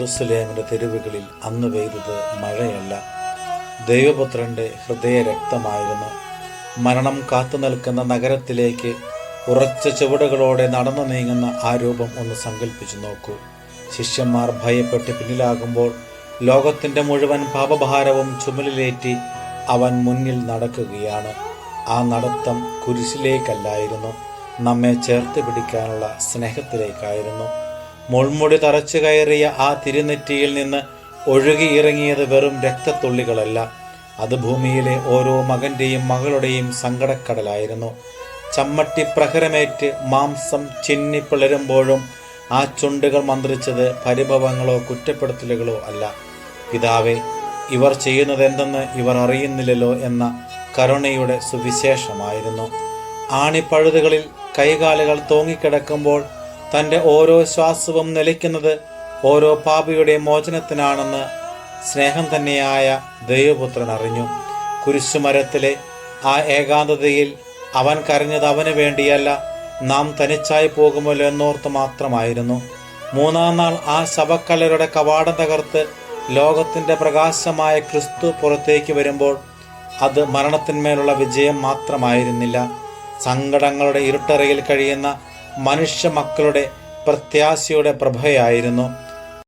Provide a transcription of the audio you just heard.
യെരൂശലേമിന്റെ തെരുവുകളിൽ അന്ന് പെയ്തത് മഴയല്ല, ദൈവപുത്രന്റെ ഹൃദയരക്തമായിരുന്നു. മരണം കാത്തു നിൽക്കുന്ന നഗരത്തിലേക്ക് ഉറച്ച ചുവടുകളോടെ നടന്നു നീങ്ങുന്ന ആ രൂപം ഒന്ന് സങ്കല്പിച്ചു നോക്കൂ. ശിഷ്യന്മാർ ഭയപ്പെട്ട് പിന്നിലാകുമ്പോൾ ലോകത്തിന്റെ മുഴുവൻ പാപഭാരവും ചുമലിലേറ്റി അവൻ മുന്നിൽ നടക്കുകയാണ്. ആ നടത്തം കുരിശിലേക്കല്ലായിരുന്നു, നമ്മെ ചേർത്ത് പിടിക്കാനുള്ള സ്നേഹത്തിലേക്കായിരുന്നു. മുൾമുടി തറച്ചു കയറിയ ആ തിരുനെറ്റിയിൽ നിന്ന് ഒഴുകിയിറങ്ങിയത് വെറും രക്തത്തുള്ളികളല്ല, അത് ഭൂമിയിലെ ഓരോ മകന്റെയും മകളുടെയും സങ്കടക്കടലായിരുന്നു. ചമ്മട്ടി പ്രഹരമേറ്റ് മാംസം ചിന്നി പിളരുമ്പോഴും ആ ചുണ്ടുകൾ മന്ത്രിച്ചത് പരിഭവങ്ങളോ കുറ്റപ്പെടുത്തലുകളോ അല്ല. പിതാവേ, ഇവർ ചെയ്യുന്നത് എന്തെന്ന് ഇവർ അറിയുന്നില്ലല്ലോ എന്ന കരുണയുടെ സുവിശേഷമായിരുന്നു. ആണിപ്പഴുതുകളിൽ കൈകാലുകൾ തൂങ്ങിക്കിടക്കുമ്പോൾ തൻ്റെ ഓരോ ശ്വാസവും നിലയ്ക്കുന്നത് ഓരോ പാപിയുടെ മോചനത്തിനാണെന്ന് സ്നേഹം തന്നെയായ ദൈവപുത്രൻ അറിഞ്ഞു. കുരിശുമരത്തിലെ ആ ഏകാന്തതയിൽ അവൻ കരഞ്ഞത് അവന് വേണ്ടിയല്ല, നാം തനിച്ചായി പോകുമല്ലോ എന്നോർത്ത് മാത്രമായിരുന്നു. മൂന്നാം നാൾ ആ ശവക്കല്ലരുടെ കവാടം തകർത്ത് ലോകത്തിൻ്റെ പ്രകാശമായ ക്രിസ്തു പുറത്തേക്ക് വരുമ്പോൾ അത് മരണത്തിന്മേലുള്ള വിജയം മാത്രമായിരുന്നില്ല, സങ്കടങ്ങളുടെ ഇരുട്ടറയിൽ കഴിയുന്ന മനുഷ്യ മക്കളുടെ പ്രത്യാശയുടെ പ്രഭയായിരുന്നു.